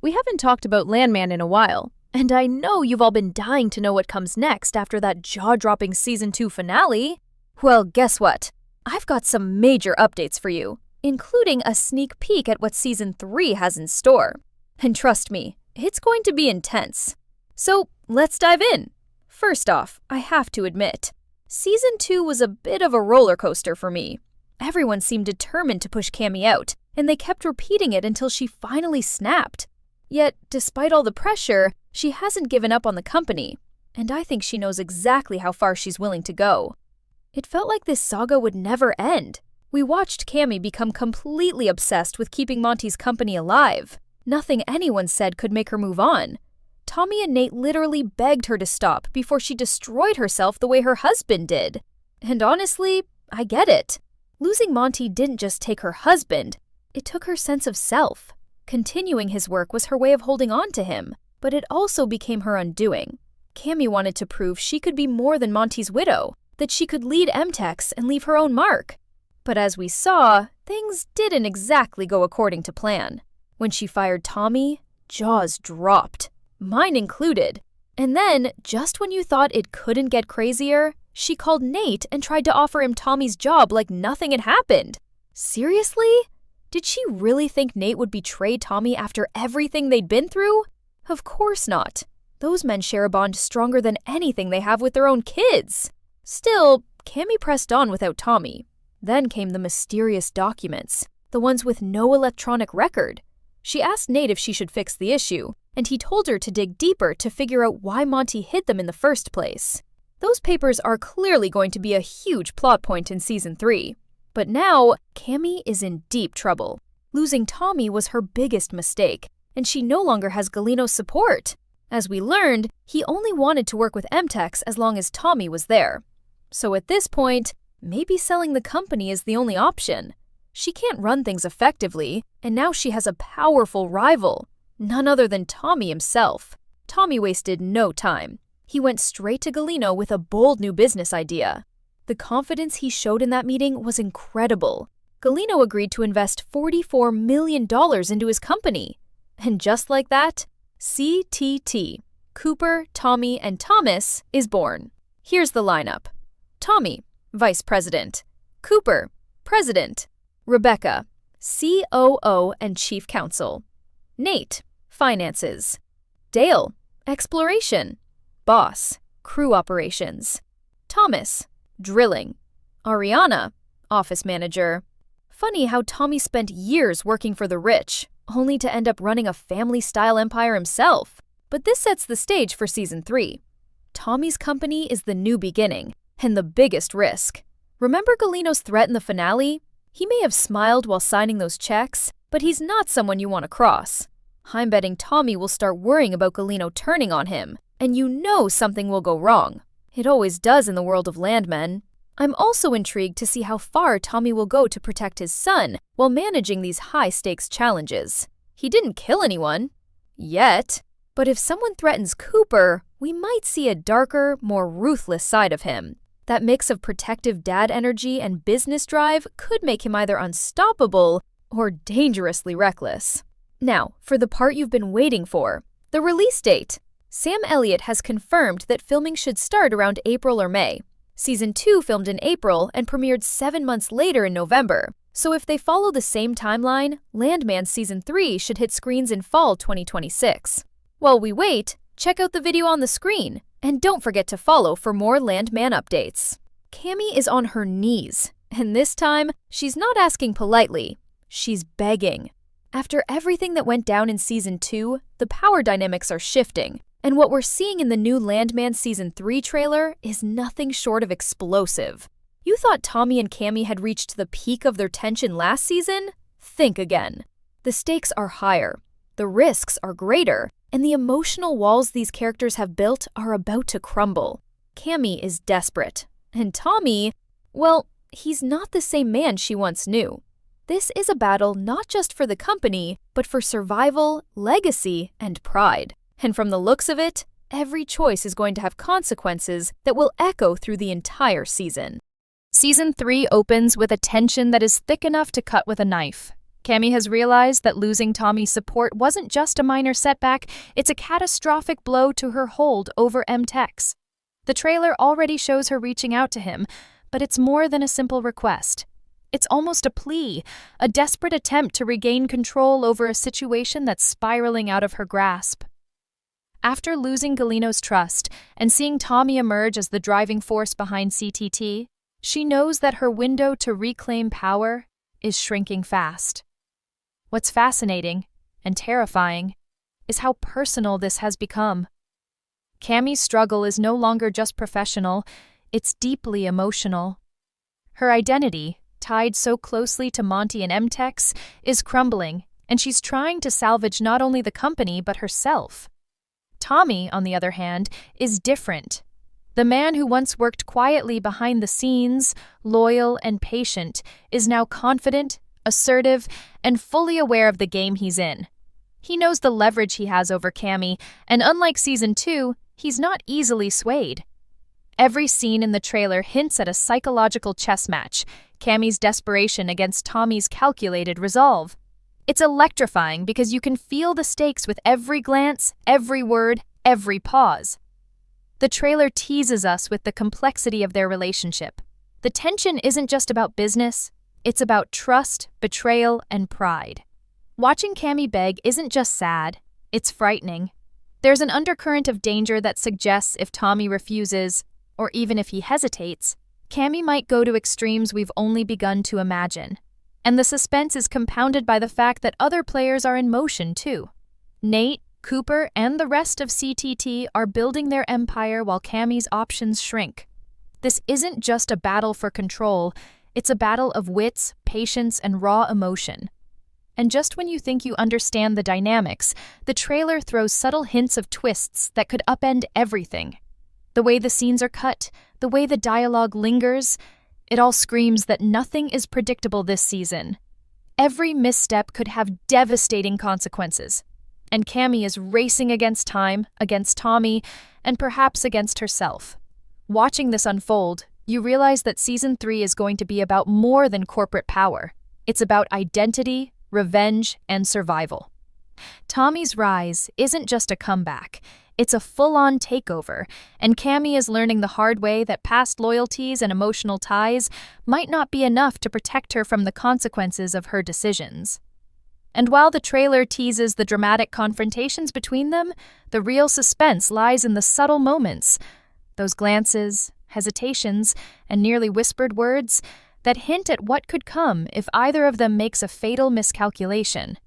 We haven't talked about Landman in a while, and I know you've all been dying to know what comes next after that jaw-dropping Season 2 finale. Well, guess what? I've got some major updates for you, including a sneak peek at what Season 3 has in store. And trust me, it's going to be intense. So, let's dive in. First off, I have to admit, Season 2 was a bit of a roller coaster for me. Everyone seemed determined to push Cammy out, and they kept repeating it until she finally snapped. Yet, despite all the pressure, she hasn't given up on the company, and I think she knows exactly how far she's willing to go. It felt like this saga would never end. We watched Cammy become completely obsessed with keeping Monty's company alive. Nothing anyone said could make her move on. Tommy and Nate literally begged her to stop before she destroyed herself the way her husband did. And honestly, I get it. Losing Monty didn't just take her husband, it took her sense of self. Continuing his work was her way of holding on to him, but it also became her undoing. Cammy wanted to prove she could be more than Monty's widow, that she could lead MTechs and leave her own mark. But as we saw, things didn't exactly go according to plan. When she fired Tommy, jaws dropped, mine included. And then, just when you thought it couldn't get crazier, she called Nate and tried to offer him Tommy's job like nothing had happened. Seriously? Did she really think Nate would betray Tommy after everything they'd been through? Of course not. Those men share a bond stronger than anything they have with their own kids. Still, Cammy pressed on without Tommy. Then came the mysterious documents, the ones with no electronic record. She asked Nate if she should fix the issue, and he told her to dig deeper to figure out why Monty hid them in the first place. Those papers are clearly going to be a huge plot point in Season 3. But now, Cammy is in deep trouble. Losing Tommy was her biggest mistake, and she no longer has Galino's support. As we learned, he only wanted to work with MTechs as long as Tommy was there. So at this point, maybe selling the company is the only option. She can't run things effectively, and now she has a powerful rival, none other than Tommy himself. Tommy wasted no time. He went straight to Galino with a bold new business idea. The confidence he showed in that meeting was incredible. Galino agreed to invest $44 million into his company. And just like that, CTT, Cooper, Tommy, and Thomas, is born. Here's the lineup. Tommy, Vice President. Cooper, President. Rebecca, COO and Chief Counsel. Nate, Finances. Dale, Exploration. Boss, Crew Operations. Thomas, Drilling. Ariana, Office Manager. Funny how Tommy spent years working for the rich, only to end up running a family-style empire himself. But this sets the stage for Season 3. Tommy's company is the new beginning, and the biggest risk. Remember Galino's threat in the finale? He may have smiled while signing those checks, but he's not someone you want to cross. I'm betting Tommy will start worrying about Galino turning on him, and you know something will go wrong. It always does in the world of Landmen. I'm also intrigued to see how far Tommy will go to protect his son while managing these high-stakes challenges. He didn't kill anyone. Yet. But if someone threatens Cooper, we might see a darker, more ruthless side of him. That mix of protective dad energy and business drive could make him either unstoppable or dangerously reckless. Now, for the part you've been waiting for, the release date. Sam Elliott has confirmed that filming should start around April or May. Season 2 filmed in April and premiered 7 months later in November. So if they follow the same timeline, Landman Season 3 should hit screens in fall 2026. While we wait, check out the video on the screen, and don't forget to follow for more Landman updates. Cammy is on her knees, and this time, she's not asking politely, she's begging. After everything that went down in Season 2, the power dynamics are shifting. And what we're seeing in the new Landman Season 3 trailer is nothing short of explosive. You thought Tommy and Cammy had reached the peak of their tension last season? Think again. The stakes are higher, the risks are greater, and the emotional walls these characters have built are about to crumble. Cammy is desperate, and Tommy, well, he's not the same man she once knew. This is a battle not just for the company, but for survival, legacy, and pride. And from the looks of it, every choice is going to have consequences that will echo through the entire season. Season 3 opens with a tension that is thick enough to cut with a knife. Cammy has realized that losing Tommy's support wasn't just a minor setback, it's a catastrophic blow to her hold over MTEX. The trailer already shows her reaching out to him, but it's more than a simple request. It's almost a plea, a desperate attempt to regain control over a situation that's spiraling out of her grasp. After losing Galino's trust and seeing Tommy emerge as the driving force behind CTT, she knows that her window to reclaim power is shrinking fast. What's fascinating and terrifying is how personal this has become. Cammy's struggle is no longer just professional, it's deeply emotional. Her identity, tied so closely to Monty and MTEX, is crumbling, and she's trying to salvage not only the company but herself. Tommy, on the other hand, is different. The man who once worked quietly behind the scenes, loyal and patient, is now confident, assertive, and fully aware of the game he's in. He knows the leverage he has over Cammy, and unlike Season 2, he's not easily swayed. Every scene in the trailer hints at a psychological chess match, Cammy's desperation against Tommy's calculated resolve. It's electrifying because you can feel the stakes with every glance, every word, every pause. The trailer teases us with the complexity of their relationship. The tension isn't just about business, it's about trust, betrayal, and pride. Watching Cammy beg isn't just sad, it's frightening. There's an undercurrent of danger that suggests if Tommy refuses, or even if he hesitates, Cammy might go to extremes we've only begun to imagine. And the suspense is compounded by the fact that other players are in motion too. Nate, Cooper, and the rest of CTT are building their empire while Cammy's options shrink. This isn't just a battle for control, it's a battle of wits, patience, and raw emotion. And just when you think you understand the dynamics, the trailer throws subtle hints of twists that could upend everything. The way the scenes are cut, the way the dialogue lingers, it all screams that nothing is predictable this season. Every misstep could have devastating consequences. And Cammy is racing against time, against Tommy, and perhaps against herself. Watching this unfold, you realize that Season 3 is going to be about more than corporate power. It's about identity, revenge, and survival. Tommy's rise isn't just a comeback. It's a full-on takeover, and Cammy is learning the hard way that past loyalties and emotional ties might not be enough to protect her from the consequences of her decisions. And while the trailer teases the dramatic confrontations between them, the real suspense lies in the subtle moments, those glances, hesitations, and nearly whispered words that hint at what could come if either of them makes a fatal miscalculation.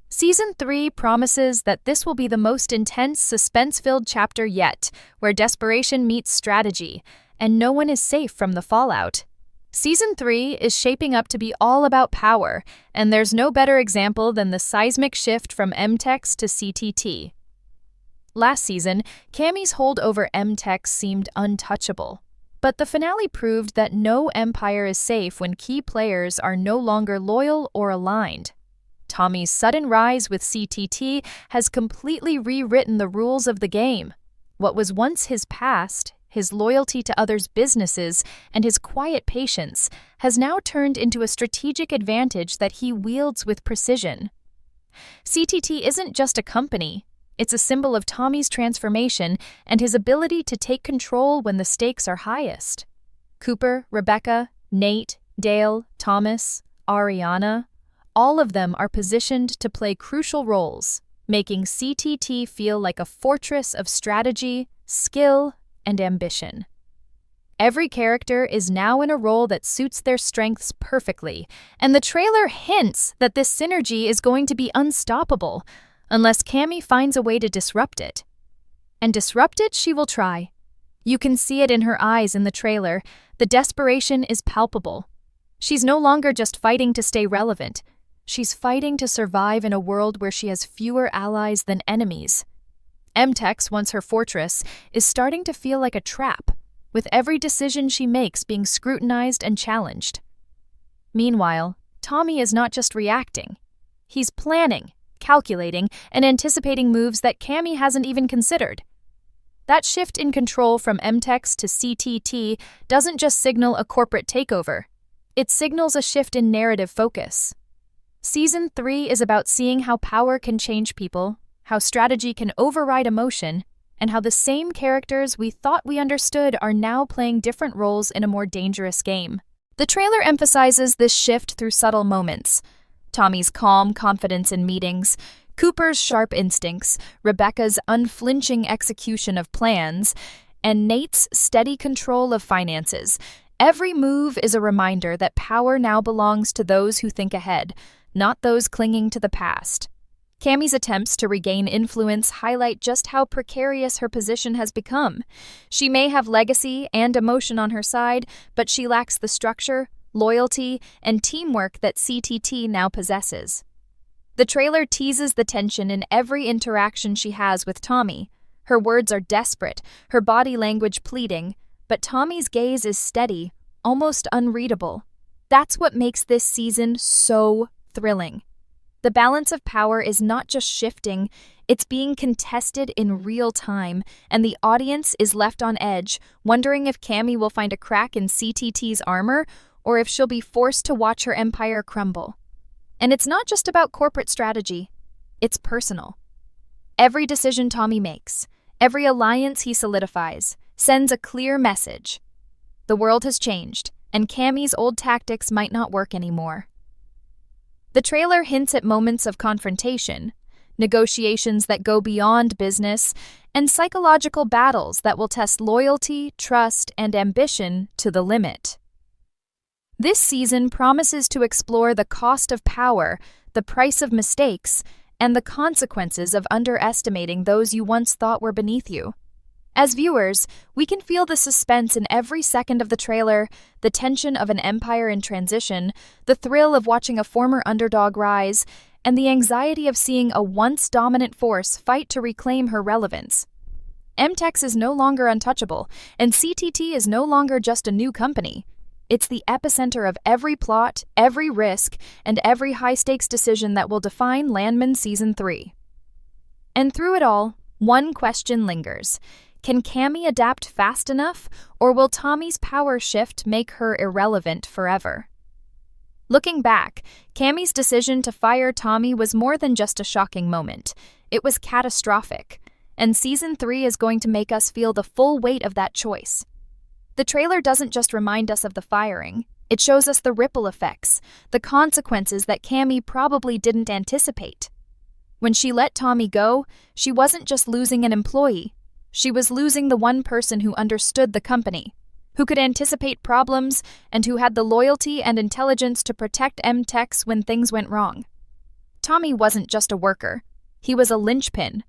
Season 3 promises that this will be the most intense, suspense-filled chapter yet, where desperation meets strategy, and no one is safe from the fallout. Season 3 is shaping up to be all about power, and there's no better example than the seismic shift from MTEX to CTT. Last season, Cammy's hold over MTEX seemed untouchable. But the finale proved that no empire is safe when key players are no longer loyal or aligned. Tommy's sudden rise with CTT has completely rewritten the rules of the game. What was once his past, his loyalty to others' businesses, and his quiet patience, has now turned into a strategic advantage that he wields with precision. CTT isn't just a company. It's a symbol of Tommy's transformation and his ability to take control when the stakes are highest. Cooper, Rebecca, Nate, Dale, Thomas, Ariana, all of them are positioned to play crucial roles, making CTT feel like a fortress of strategy, skill, and ambition. Every character is now in a role that suits their strengths perfectly, and the trailer hints that this synergy is going to be unstoppable, unless Cammy finds a way to disrupt it. And disrupt it she will try. You can see it in her eyes in the trailer. The desperation is palpable. She's no longer just fighting to stay relevant. She's fighting to survive in a world where she has fewer allies than enemies. MTEX, once her fortress, is starting to feel like a trap, with every decision she makes being scrutinized and challenged. Meanwhile, Tommy is not just reacting. He's planning, calculating, and anticipating moves that Cammy hasn't even considered. That shift in control from MTEX to CTT doesn't just signal a corporate takeover. It signals a shift in narrative focus. Season 3 is about seeing how power can change people, how strategy can override emotion, and how the same characters we thought we understood are now playing different roles in a more dangerous game. The trailer emphasizes this shift through subtle moments. Tommy's calm confidence in meetings, Cooper's sharp instincts, Rebecca's unflinching execution of plans, and Nate's steady control of finances. Every move is a reminder that power now belongs to those who think ahead, not those clinging to the past. Cammy's attempts to regain influence highlight just how precarious her position has become. She may have legacy and emotion on her side, but she lacks the structure, loyalty, and teamwork that CTT now possesses. The trailer teases the tension in every interaction she has with Tommy. Her words are desperate, her body language pleading, but Tommy's gaze is steady, almost unreadable. That's what makes this season so thrilling. The balance of power is not just shifting, it's being contested in real time, and the audience is left on edge, wondering if Cammy will find a crack in CTT's armor or if she'll be forced to watch her empire crumble. And it's not just about corporate strategy, it's personal. Every decision Tommy makes, every alliance he solidifies, sends a clear message. The world has changed, and Cammy's old tactics might not work anymore. The trailer hints at moments of confrontation, negotiations that go beyond business, and psychological battles that will test loyalty, trust, and ambition to the limit. This season promises to explore the cost of power, the price of mistakes, and the consequences of underestimating those you once thought were beneath you. As viewers, we can feel the suspense in every second of the trailer, the tension of an empire in transition, the thrill of watching a former underdog rise, and the anxiety of seeing a once dominant force fight to reclaim her relevance. MTEX is no longer untouchable, and CTT is no longer just a new company. It's the epicenter of every plot, every risk, and every high-stakes decision that will define Landman Season 3. And through it all, one question lingers. Can Cammy adapt fast enough, or will Tommy's power shift make her irrelevant forever? Looking back, Cammy's decision to fire Tommy was more than just a shocking moment. It was catastrophic, and Season 3 is going to make us feel the full weight of that choice. The trailer doesn't just remind us of the firing, it shows us the ripple effects, the consequences that Cammy probably didn't anticipate. When she let Tommy go, she wasn't just losing an employee. She was losing the one person who understood the company, who could anticipate problems, and who had the loyalty and intelligence to protect MTEX when things went wrong. Tommy wasn't just a worker. He was a linchpin.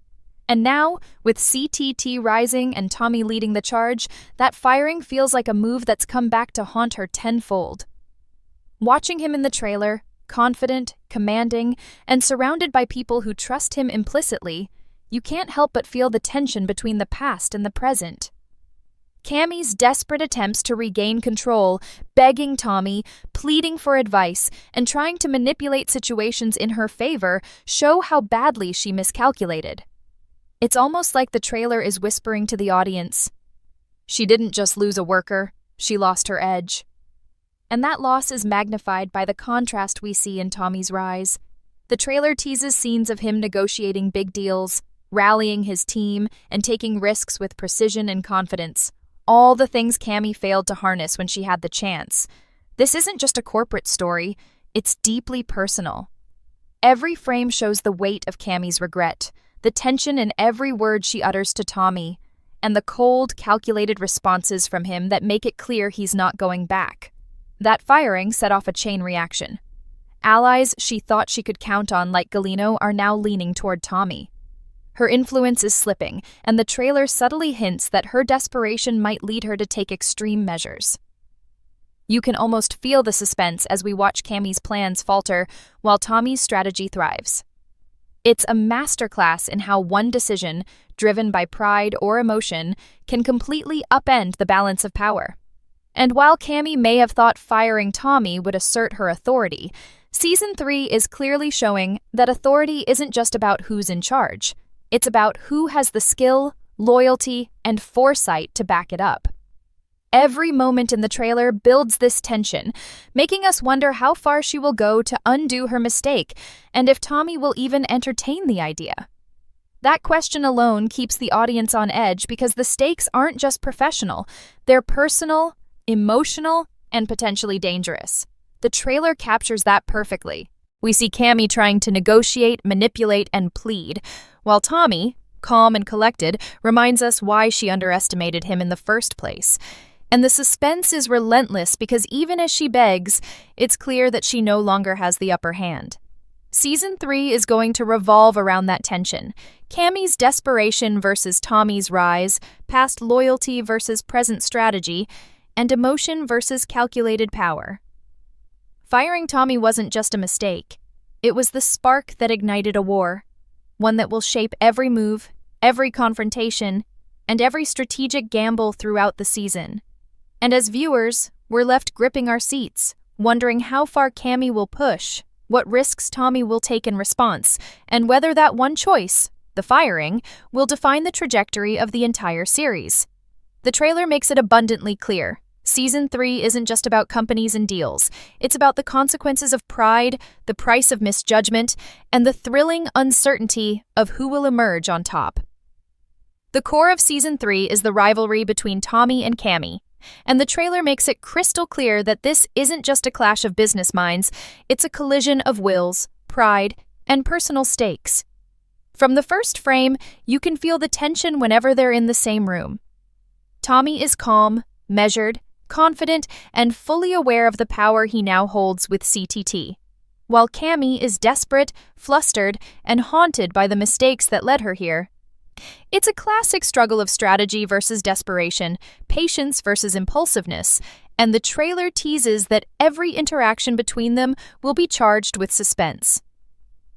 And now, with CTT rising and Tommy leading the charge, that firing feels like a move that's come back to haunt her tenfold. Watching him in the trailer, confident, commanding, and surrounded by people who trust him implicitly, you can't help but feel the tension between the past and the present. Cammy's desperate attempts to regain control, begging Tommy, pleading for advice, and trying to manipulate situations in her favor show how badly she miscalculated. It's almost like the trailer is whispering to the audience, she didn't just lose a worker, she lost her edge. And that loss is magnified by the contrast we see in Tommy's rise. The trailer teases scenes of him negotiating big deals, rallying his team, and taking risks with precision and confidence. All the things Cammy failed to harness when she had the chance. This isn't just a corporate story, it's deeply personal. Every frame shows the weight of Cammy's regret, the tension in every word she utters to Tommy, and the cold, calculated responses from him that make it clear he's not going back. That firing set off a chain reaction. Allies she thought she could count on like Galeno are now leaning toward Tommy. Her influence is slipping, and the trailer subtly hints that her desperation might lead her to take extreme measures. You can almost feel the suspense as we watch Cammy's plans falter while Tommy's strategy thrives. It's a masterclass in how one decision, driven by pride or emotion, can completely upend the balance of power. And while Cammy may have thought firing Tommy would assert her authority, Season 3 is clearly showing that authority isn't just about who's in charge. It's about who has the skill, loyalty, and foresight to back it up. Every moment in the trailer builds this tension, making us wonder how far she will go to undo her mistake, and if Tommy will even entertain the idea. That question alone keeps the audience on edge because the stakes aren't just professional, they're personal, emotional, and potentially dangerous. The trailer captures that perfectly. We see Cammy trying to negotiate, manipulate, and plead, while Tommy, calm and collected, reminds us why she underestimated him in the first place. And the suspense is relentless because even as she begs, it's clear that she no longer has the upper hand. Season 3 is going to revolve around that tension. Cammy's desperation versus Tommy's rise, past loyalty versus present strategy, and emotion versus calculated power. Firing Tommy wasn't just a mistake. It was the spark that ignited a war, one that will shape every move, every confrontation, and every strategic gamble throughout the season. And as viewers, we're left gripping our seats, wondering how far Cammy will push, what risks Tommy will take in response, and whether that one choice, the firing, will define the trajectory of the entire series. The trailer makes it abundantly clear. Season 3 isn't just about companies and deals. It's about the consequences of pride, the price of misjudgment, and the thrilling uncertainty of who will emerge on top. The core of Season 3 is the rivalry between Tommy and Cammy. And the trailer makes it crystal clear that this isn't just a clash of business minds, it's a collision of wills, pride, and personal stakes. From the first frame, you can feel the tension whenever they're in the same room. Tommy is calm, measured, confident, and fully aware of the power he now holds with CTT, while Cammy is desperate, flustered, and haunted by the mistakes that led her here. It's a classic struggle of strategy versus desperation, patience versus impulsiveness, and the trailer teases that every interaction between them will be charged with suspense.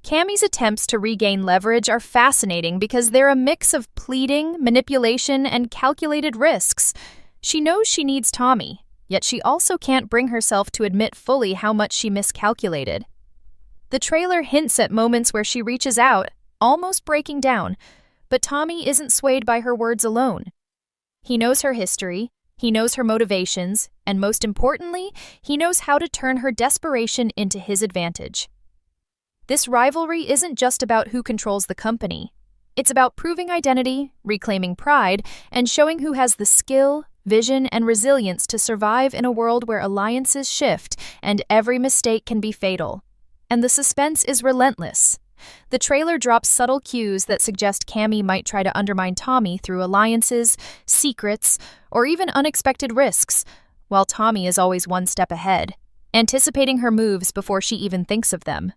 Cammy's attempts to regain leverage are fascinating because they're a mix of pleading, manipulation, and calculated risks. She knows she needs Tommy, yet she also can't bring herself to admit fully how much she miscalculated. The trailer hints at moments where she reaches out, almost breaking down, but Tommy isn't swayed by her words alone. He knows her history, he knows her motivations, and most importantly, he knows how to turn her desperation into his advantage. This rivalry isn't just about who controls the company. It's about proving identity, reclaiming pride, and showing who has the skill, vision, and resilience to survive in a world where alliances shift and every mistake can be fatal. And the suspense is relentless. The trailer drops subtle cues that suggest Cammy might try to undermine Tommy through alliances, secrets, or even unexpected risks, while Tommy is always one step ahead, anticipating her moves before she even thinks of them.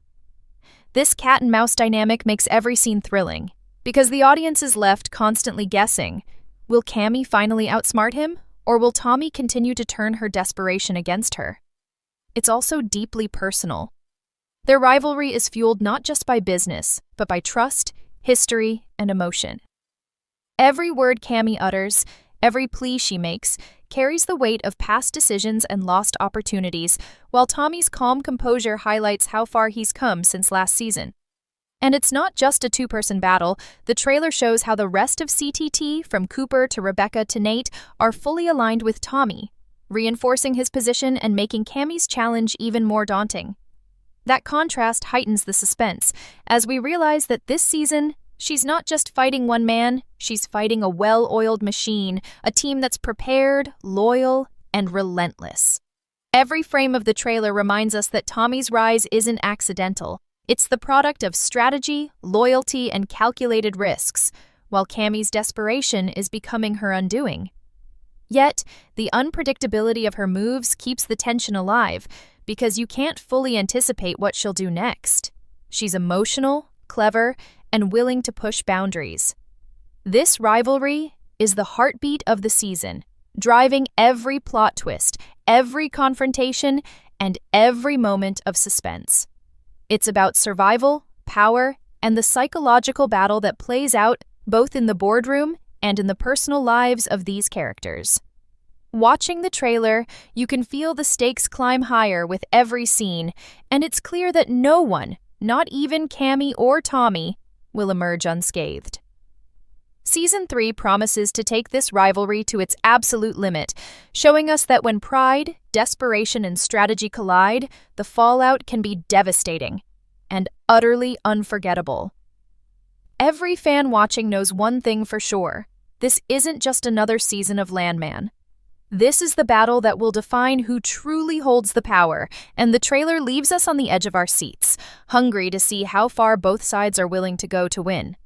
This cat-and-mouse dynamic makes every scene thrilling, because the audience is left constantly guessing, will Cammy finally outsmart him, or will Tommy continue to turn her desperation against her? It's also deeply personal. Their rivalry is fueled not just by business, but by trust, history, and emotion. Every word Cammy utters, every plea she makes, carries the weight of past decisions and lost opportunities, while Tommy's calm composure highlights how far he's come since last season. And it's not just a two-person battle. The trailer shows how the rest of CTT, from Cooper to Rebecca to Nate, are fully aligned with Tommy, reinforcing his position and making Cammy's challenge even more daunting. That contrast heightens the suspense, as we realize that this season, she's not just fighting one man, she's fighting a well-oiled machine, a team that's prepared, loyal, and relentless. Every frame of the trailer reminds us that Tommy's rise isn't accidental. It's the product of strategy, loyalty, and calculated risks, while Cammy's desperation is becoming her undoing. Yet, the unpredictability of her moves keeps the tension alive, because you can't fully anticipate what she'll do next. She's emotional, clever, and willing to push boundaries. This rivalry is the heartbeat of the season, driving every plot twist, every confrontation, and every moment of suspense. It's about survival, power, and the psychological battle that plays out both in the boardroom and in the personal lives of these characters. Watching the trailer, you can feel the stakes climb higher with every scene, and it's clear that no one, not even Cammy or Tommy, will emerge unscathed. Season 3 promises to take this rivalry to its absolute limit, showing us that when pride, desperation, and strategy collide, the fallout can be devastating and utterly unforgettable. Every fan watching knows one thing for sure. This isn't just another season of Landman. This is the battle that will define who truly holds the power, and the trailer leaves us on the edge of our seats, hungry to see how far both sides are willing to go to win.